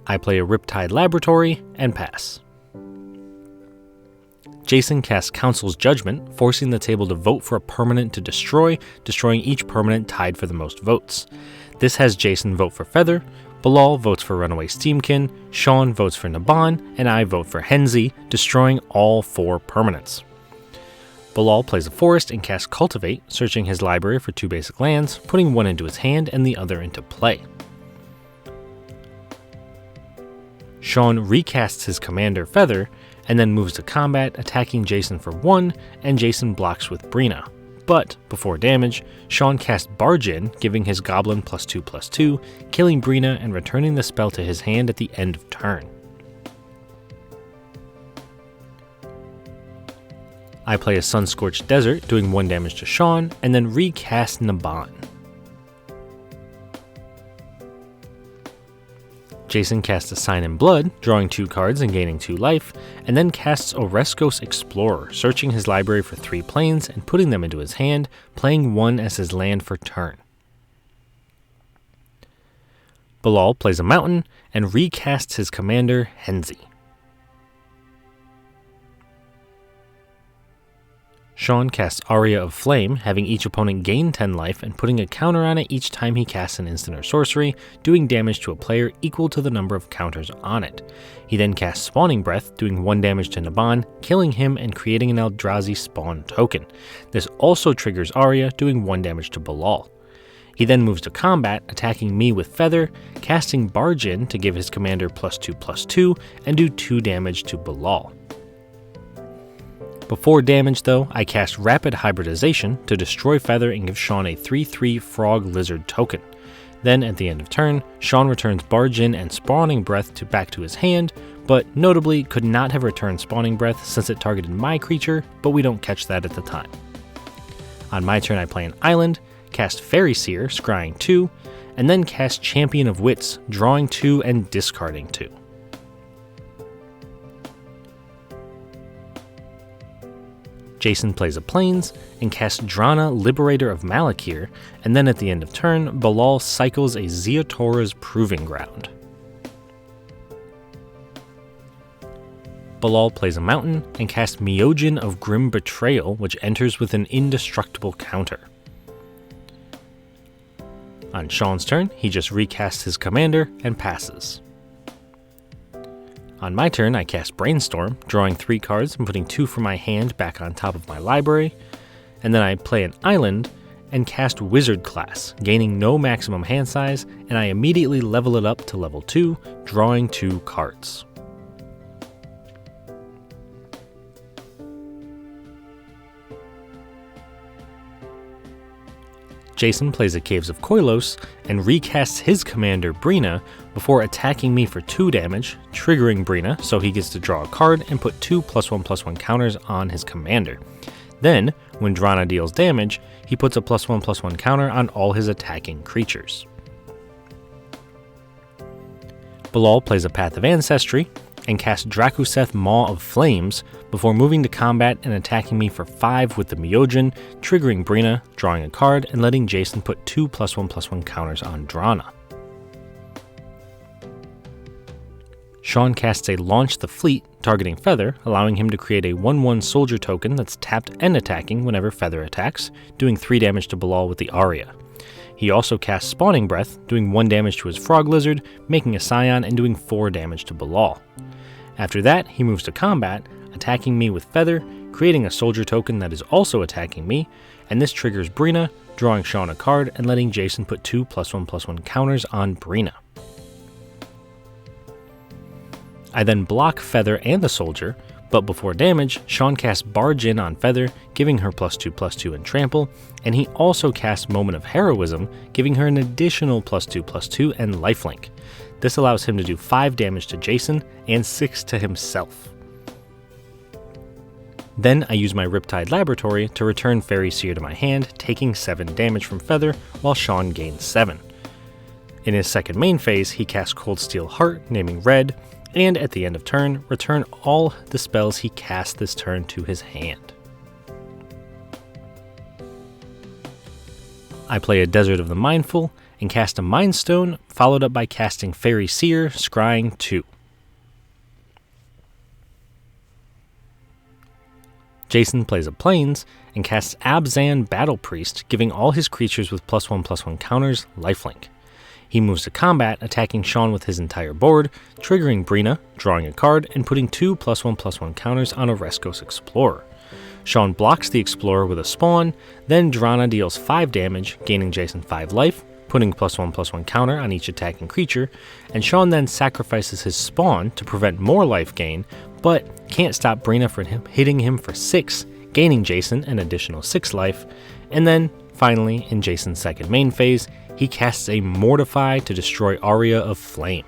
S1: I play a Riptide Laboratory and pass. Jason casts Council's Judgment, forcing the table to vote for a permanent to destroy, destroying each permanent tied for the most votes. This has Jason vote for Feather, Bilal votes for Runaway Steamkin, Shawn votes for Naban, and I vote for Henzi, destroying all 4 permanents. Bilal plays a Forest and casts Cultivate, searching his library for 2 basic lands, putting 1 into his hand and the other into play. Shawn recasts his commander Feather, and then moves to combat, attacking Jason for 1, and Jason blocks with Brina. but before damage, Shawn casts Barge in, giving his goblin +2/+2, killing Brina and returning the spell to his hand at the end of turn. I play a Sun-Scorched Desert, doing 1 damage to Shawn, and then recast Naban. Jason casts a Sign in Blood, drawing 2 cards and gaining 2 life, and then casts Oreskos Explorer, searching his library for 3 planes and putting them into his hand, playing 1 as his land for turn. Bilal plays a mountain and recasts his commander, Henzi. Shawn casts Aria of Flame, having each opponent gain 10 life and putting a counter on it each time he casts an instant or sorcery, doing damage to a player equal to the number of counters on it. He then casts Spawning Breath, doing 1 damage to Naban, killing him and creating an Eldrazi spawn token. This also triggers Aria, doing 1 damage to Bilal. He then moves to combat, attacking me with Feather, casting Barge in to give his commander +2/+2 and do 2 damage to Bilal. Before damage though, I cast Rapid Hybridization to destroy Feather and give Shawn a 3/3 Frog Lizard token. Then at the end of turn, Shawn returns Barge in and Spawning Breath back to his hand, but notably could not have returned Spawning Breath since it targeted my creature, but we don't catch that at the time. On my turn I play an island, cast Fairy Seer, scrying 2, and then cast Champion of Wits, drawing 2 and discarding 2. Jason plays a Plains and casts Drana, Liberator of Malakir, and then at the end of turn, Bilal cycles a Ziatora's Proving Ground. Bilal plays a Mountain and casts Myojin of Grim Betrayal, which enters with an indestructible counter. On Shawn's turn, he just recasts his commander and passes. On my turn, I cast Brainstorm, drawing 3 cards and putting 2 from my hand back on top of my library, and then I play an island and cast Wizard class, gaining no maximum hand size, and I immediately level it up to level 2, drawing 2 cards. Jason plays a Caves of Koilos and recasts his commander Brina before attacking me for 2 damage, triggering Brina so he gets to draw a card and put 2 +1/+1 counters on his commander. Then, when Drana deals damage, he puts a +1/+1 counter on all his attacking creatures. Bilal plays a Path of Ancestry and casts Drakuseth Maw of Flames before moving to combat and attacking me for 5 with the Myojin, triggering Brina, drawing a card, and letting Jason put 2 +1/+1 counters on Drana. Shawn casts a Launch the Fleet, targeting Feather, allowing him to create a 1/1 soldier token that's tapped and attacking whenever Feather attacks, doing 3 damage to Bilal with the Aria. He also casts Spawning Breath, doing 1 damage to his Frog Lizard, making a Scion and doing 4 damage to Bilal. After that, he moves to combat, attacking me with Feather, creating a soldier token that is also attacking me, and this triggers Brina, drawing Shawn a card and letting Jason put 2 +1/+1 counters on Brina. I then block Feather and the soldier, but before damage, Shawn casts Barge in on Feather, giving her +2/+2 and trample, and he also casts Moment of Heroism, giving her an additional +2/+2 and lifelink. This allows him to do 5 damage to Jason and 6 to himself. Then I use my Riptide Laboratory to return Fairy Seer to my hand, taking 7 damage from Feather, while Shawn gains 7. In his second main phase, he casts Cold Steel Heart, naming red, and at the end of turn, return all the spells he cast this turn to his hand. I play a Desert of the Mindful and cast a Mind Stone, followed up by casting Fairy Seer, scrying 2. Jason plays a Plains and casts Abzan Battle Priest, giving all his creatures with +1/+1 counters lifelink. He moves to combat, attacking Shawn with his entire board, triggering Brina, drawing a card, and putting 2 +1/+1 counters on Oreskos Explorer. Shawn blocks the Explorer with a spawn, then Drana deals 5 damage, gaining Jason 5 life, putting +1/+1 counter on each attacking creature, and Shawn then sacrifices his spawn to prevent more life gain, but can't stop Brina from hitting him for 6, gaining Jason an additional 6 life, And then, finally, in Jason's second main phase, he casts a Mortify to destroy Aria of Flame.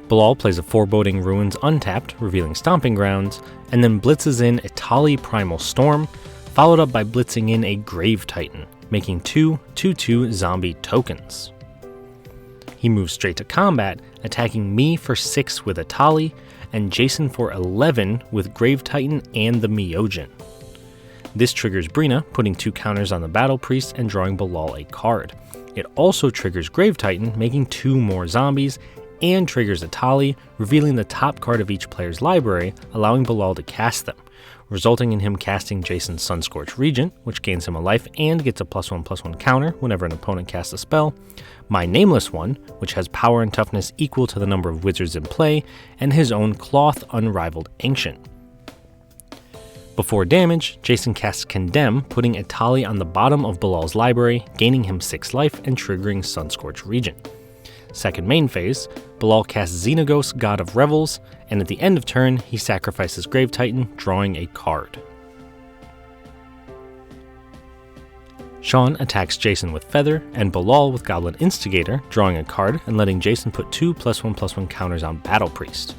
S1: Bilal plays a Foreboding Ruins untapped, revealing Stomping Grounds, and then blitzes in Itali Primal Storm, followed up by blitzing in a Grave Titan, making 2/2/2 zombie tokens. He moves straight to combat, attacking me for 6 with Itali, and Jason for 11 with Grave Titan and the Myojin. This triggers Brina, putting 2 counters on the Battle Priest and drawing Bilal a card. It also triggers Grave Titan, making 2 more zombies, and triggers Itali, revealing the top card of each player's library, allowing Bilal to cast them, resulting in him casting Jason's Sunscorched Regent, which gains him a life and gets a +1/+1 counter whenever an opponent casts a spell, my Nameless One, which has power and toughness equal to the number of wizards in play, and his own Cloth Unrivaled Ancient. Before damage, Jason casts Condemn, putting Itali on the bottom of Bilal's library, gaining him 6 life and triggering Sunscorched Regent. Second main phase, Bilal casts Xenagos, God of Revels, and at the end of turn, he sacrifices Grave Titan, drawing a card. Shawn attacks Jason with Feather, and Bilal with Goblin Instigator, drawing a card and letting Jason put 2 +1/+1 counters on Battle Priest.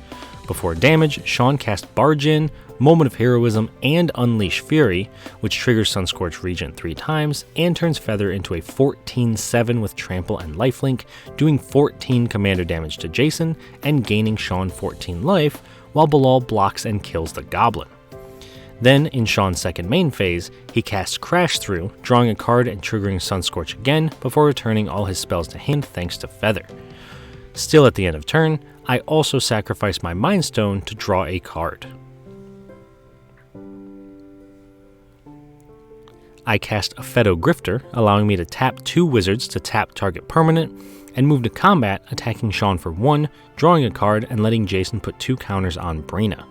S1: Before damage, Shawn casts Barge In, Moment of Heroism, and Unleash Fury, which triggers Sunscorched Regent 3 times, and turns Feather into a 14/7 with Trample and Lifelink, doing 14 commander damage to Jason, and gaining Shawn 14 life, while Bilal blocks and kills the Goblin. Then, in Shawn's second main phase, he casts Crash Through, drawing a card and triggering Sunscorch again, before returning all his spells to hand thanks to Feather. Still at the end of turn, I also sacrifice my Mind Stone to draw a card. I cast Fedo Grifter, allowing me to tap 2 wizards to tap target permanent, and move to combat, attacking Shawn for 1, drawing a card and letting Jason put 2 counters on Brina.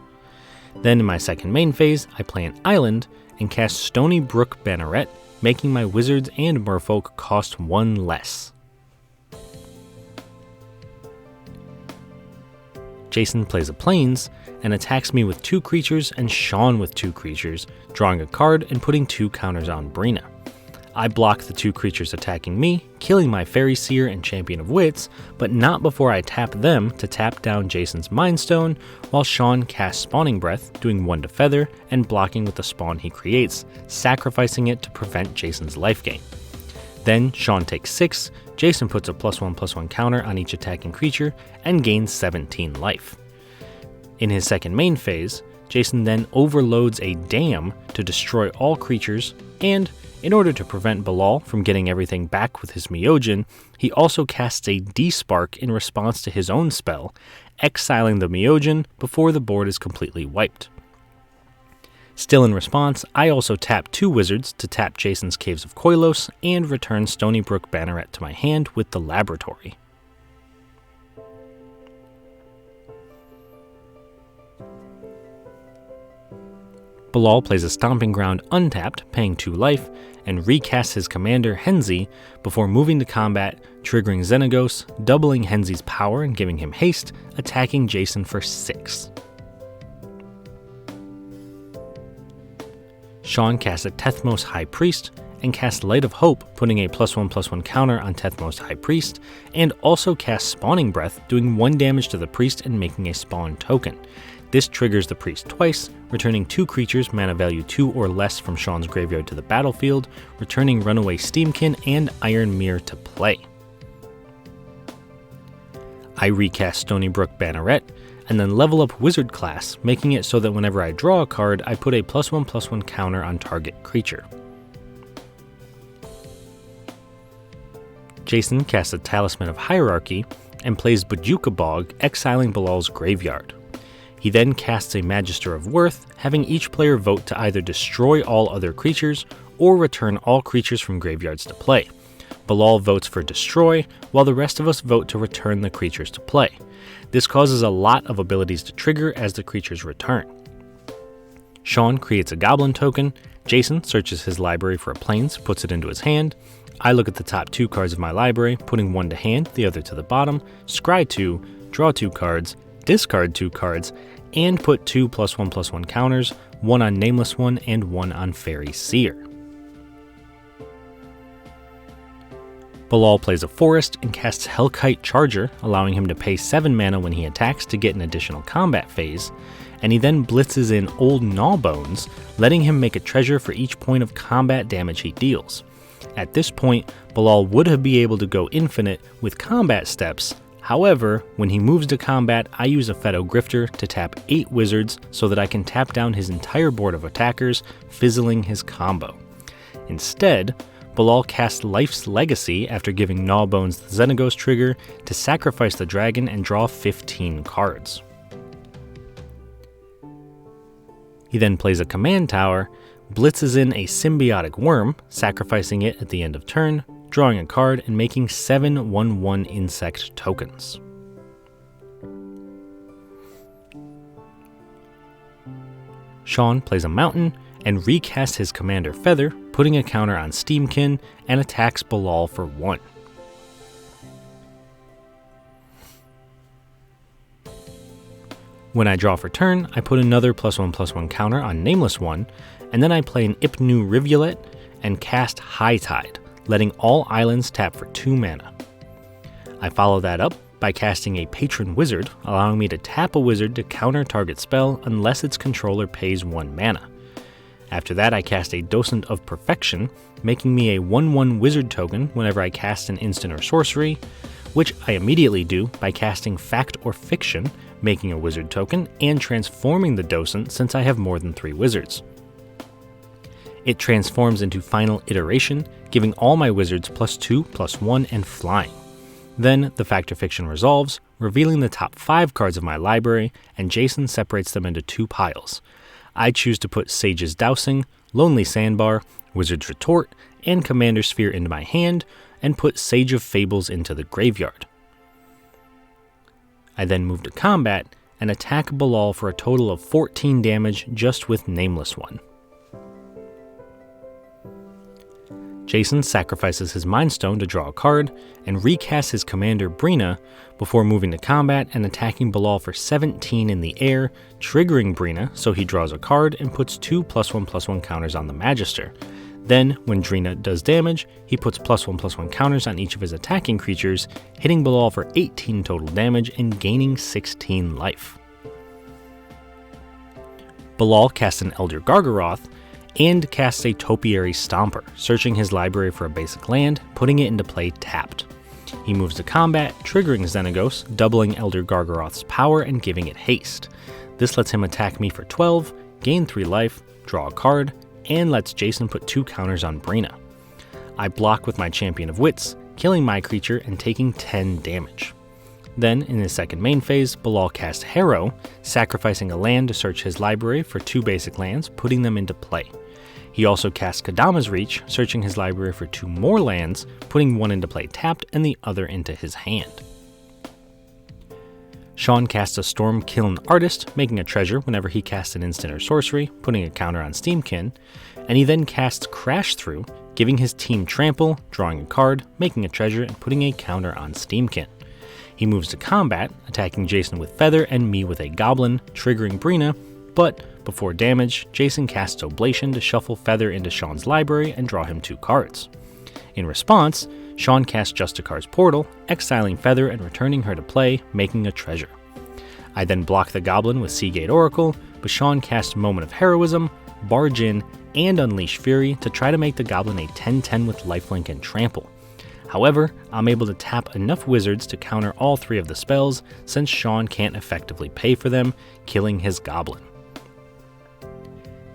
S1: Then in my second main phase, I play an island and cast Stony Brook Banneret, making my wizards and merfolk cost 1 less. Jason plays a Plains and attacks me with 2 creatures and Shawn with 2 creatures, drawing a card and putting 2 counters on Brina. I block the 2 creatures attacking me, killing my Fairy Seer and Champion of Wits, but not before I tap them to tap down Jason's Mind Stone, while Shawn casts Spawning Breath, doing 1 to Feather and blocking with the spawn he creates, sacrificing it to prevent Jason's life gain. Then Shawn takes 6, Jason puts a +1/+1 counter on each attacking creature, and gains 17 life. In his second main phase, Jason then overloads a Dam to destroy all creatures, and in order to prevent Bilal from getting everything back with his Myojin, he also casts a Despark in response to his own spell, exiling the Myojin before the board is completely wiped. Still in response, I also tap 2 wizards to tap Jason's Caves of Koilos and return Stony Brook Banneret to my hand with the Laboratory. Bilal plays a Stomping Ground untapped, paying 2 life, and recasts his commander Henzi before moving to combat, triggering Xenagos, doubling Henzi's power and giving him haste, attacking Jason for 6. Shawn casts a Tethmos High Priest and casts Light of Hope, putting a +1/+1 counter on Tethmos High Priest, and also casts Spawning Breath, doing 1 damage to the priest and making a spawn token. This triggers the priest twice, returning 2 creatures mana value 2 or less from Shawn's graveyard to the battlefield, returning Runaway Steamkin and Iron Mirror to play. I recast Stony Brook Banneret, and then level up Wizard class, making it so that whenever I draw a card, I put a +1/+1 counter on target creature. Jason casts a Talisman of Hierarchy and plays Bajuka Bog, exiling Bilal's graveyard. He then casts a Magister of Worth, having each player vote to either destroy all other creatures or return all creatures from graveyards to play. Bilal votes for Destroy, while the rest of us vote to return the creatures to play. This causes a lot of abilities to trigger as the creatures return. Shawn creates a Goblin token, Jason searches his library for a Plains, puts it into his hand, I look at the top 2 cards of my library, putting 1 to hand, the other to the bottom, scry 2, draw 2 cards, discard 2 cards, and put 2 +1/+1 counters, one on Nameless One and one on Fairy Seer. Bilal plays a forest and casts Hellkite Charger, allowing him to pay 7 mana when he attacks to get an additional combat phase, and he then blitzes in Old Gnawbones, letting him make a treasure for each point of combat damage he deals. At this point, Bilal would be able to go infinite with combat steps. However, when he moves to combat, I use a Feto Grifter to tap 8 wizards so that I can tap down his entire board of attackers, fizzling his combo. Instead, Bilal casts Life's Legacy after giving Gnawbones the Xenagos trigger to sacrifice the dragon and draw 15 cards. He then plays a command tower, blitzes in a Symbiotic Worm, sacrificing it at the end of turn, drawing a card and making 7 1/1 insect tokens. Shawn plays a mountain and recasts his commander Feather, putting a counter on Steamkin, and attacks Bilal for 1. When I draw for turn, I put another +1/+1 counter on Nameless One, and then I play an Ipnu Rivulet and cast High Tide, letting all islands tap for 2 mana. I follow that up by casting a Patron Wizard, allowing me to tap a wizard to counter target spell unless its controller pays 1 mana. After that, I cast a Docent of Perfection, making me a 1/1 wizard token whenever I cast an instant or sorcery, which I immediately do by casting Fact or Fiction, making a wizard token, and transforming the Docent since I have more than 3 wizards. It transforms into Final Iteration, giving all my wizards +2, +1, and flying. Then the Fact or Fiction resolves, revealing the top 5 cards of my library, and Jason separates them into 2 piles. I choose to put Sage's Dousing, Lonely Sandbar, Wizard's Retort, and Commander Sphere into my hand, and put Sage of Fables into the graveyard. I then move to combat and attack Bilal for a total of 14 damage just with Nameless One. Jason sacrifices his Mind Stone to draw a card and recasts his commander Brina before moving to combat and attacking Bilal for 17 in the air, triggering Brina so he draws a card and puts 2 +1/+1 counters on the Magister. Then, when Brina does damage, he puts +1/+1 counters on each of his attacking creatures, hitting Bilal for 18 total damage and gaining 16 life. Bilal casts an Elder Gargaroth and casts a Topiary Stomper, searching his library for a basic land, putting it into play tapped. He moves to combat, triggering Xenagos, doubling Elder Gargaroth's power and giving it haste. This lets him attack me for 12, gain 3 life, draw a card, and lets Jason put 2 counters on Brina. I block with my Champion of Wits, killing my creature and taking 10 damage. Then, in his second main phase, Bilal casts Harrow, sacrificing a land to search his library for 2 basic lands, putting them into play. He also casts Kadama's Reach, searching his library for 2 more lands, putting one into play tapped and the other into his hand. Shawn casts a Stormkiln Artist, making a treasure whenever he casts an instant or sorcery, putting a counter on Steamkin, and he then casts Crash Through, giving his team Trample, drawing a card, making a treasure, and putting a counter on Steamkin. He moves to combat, attacking Jason with Feather and me with a Goblin, triggering Brina, but before damage, Jason casts Oblation to shuffle Feather into Shawn's library and draw him 2 cards. In response, Shawn casts Justicar's Portal, exiling Feather and returning her to play, making a treasure. I then block the Goblin with Seagate Oracle, but Shawn casts Moment of Heroism, Barge In, and Unleash Fury to try to make the Goblin a 10/10 with lifelink and trample. However, I'm able to tap enough wizards to counter all 3 of the spells since Shawn can't effectively pay for them, killing his Goblin.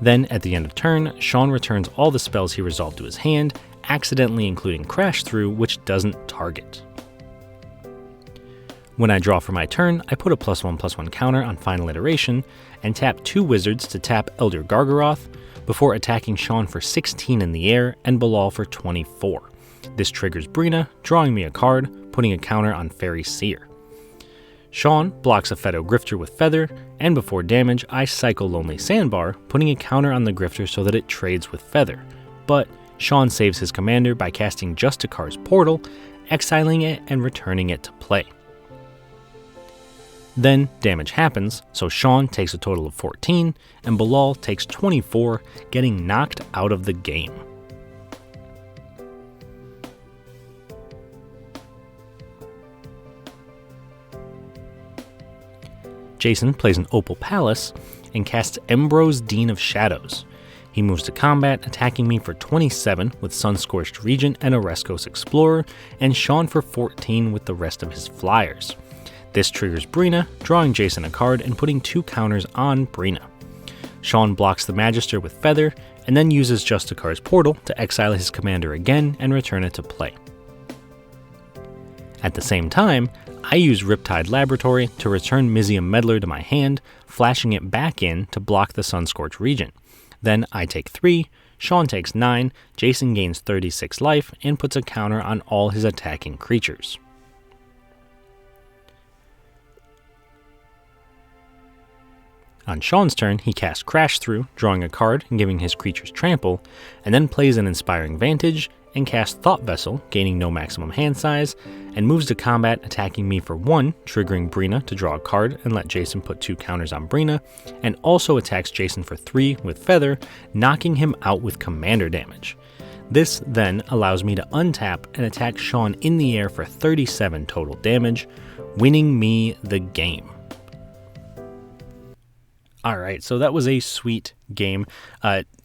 S1: Then, at the end of turn, Shawn returns all the spells he resolved to his hand, accidentally including Crash Through, which doesn't target. When I draw for my turn, I put a +1/+1 counter on Final Iteration and tap 2 wizards to tap Elder Gargaroth before attacking Shawn for 16 in the air and Bilal for 24. This triggers Brina, drawing me a card, putting a counter on Fairy Seer. Shawn blocks a Feto Grifter with Feather, and before damage, I cycle Lonely Sandbar, putting a counter on the Grifter so that it trades with Feather. But Shawn saves his commander by casting Justicar's Portal, exiling it and returning it to play. Then damage happens, so Shawn takes a total of 14, and Bilal takes 24, getting knocked out of the game. Jason plays an Opal Palace and casts Embro's Dean of Shadows. He moves to combat, attacking me for 27 with Sun-Scorched Regent and Oreskos Explorer, and Shawn for 14 with the rest of his flyers. This triggers Brina, drawing Jason a card and putting 2 counters on Brina. Shawn blocks the Magister with Feather, and then uses Justicar's Portal to exile his commander again and return it to play. At the same time, I use Riptide Laboratory to return Mizium Meddler to my hand, flashing it back in to block the Sun-Scorched Regent. Then I take 3, Shawn takes 9, Jason gains 36 life, and puts a counter on all his attacking creatures. On Shawn's turn, he casts Crash Through, drawing a card and giving his creatures trample, and then plays an Inspiring Vantage and casts Thought Vessel, gaining no maximum hand size, and moves to combat, attacking me for 1, triggering Brina to draw a card and let Jason put 2 counters on Brina, and also attacks Jason for 3 with Feather, knocking him out with commander damage. This then allows me to untap and attack Shawn in the air for 37 total damage, winning me the game. Alright, so that was a sweet game.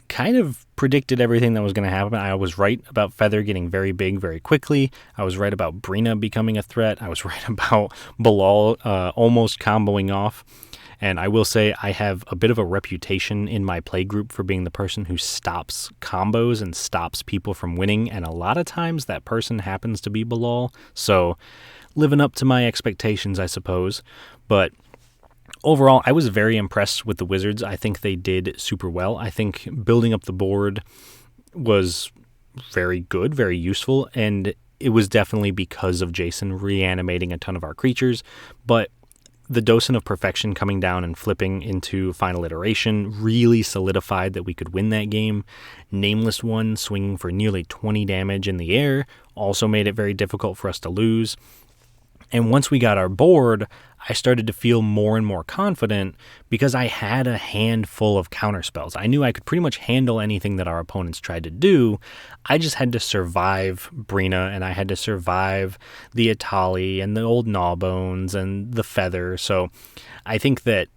S1: Kind of predicted everything that was going to happen. I was right about Feather getting very big very quickly. I was right about Brina becoming a threat. I was right about Bilal almost comboing off. And I will say I have a bit of a reputation in my play group for being the person who stops combos and stops people from winning. And a lot of times that person happens to be Bilal. So living up to my expectations, I suppose. But overall, I was very impressed with the Wizards. I think they did super well. I think building up the board was very good, very useful, and it was definitely because of Jason reanimating a ton of our creatures. But the Docent of Perfection coming down and flipping into Final Iteration really solidified that we could win that game. Nameless One swinging for nearly 20 damage in the air also made it very difficult for us to lose. And once we got our board, I started to feel more and more confident because I had a handful of counterspells. I knew I could pretty much handle anything that our opponents tried to do. I just had to survive Brina, and I had to survive the Atali and the old Gnawbones and the Feather. So I think that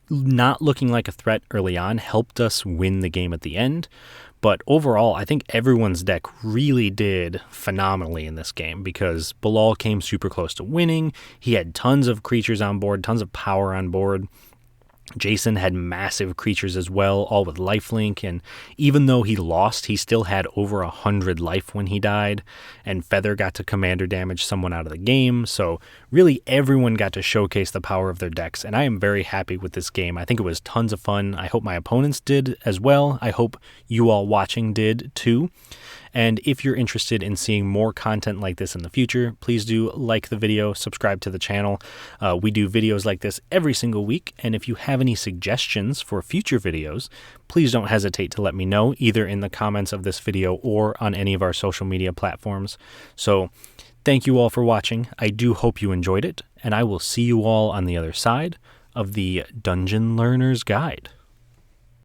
S1: not looking like a threat early on helped us win the game at the end. But overall, I think everyone's deck really did phenomenally in this game because Bilal came super close to winning. He had tons of creatures on board, tons of power on board. Jason had massive creatures as well, all with lifelink, and even though he lost, he still had over 100 life when he died, and Feather got to commander damage someone out of the game, so really everyone got to showcase the power of their decks, and I am very happy with this game. I think it was tons of fun. I hope my opponents did as well. I hope you all watching did too. And if you're interested in seeing more content like this in the future, please do like the video, subscribe to the channel. We do videos like this every single week, and if you have any suggestions for future videos, please don't hesitate to let me know, either in the comments of this video or on any of our social media platforms. So thank you all for watching. I do hope you enjoyed it, and I will see you all on the other side of the Dungeon Learner's Guide.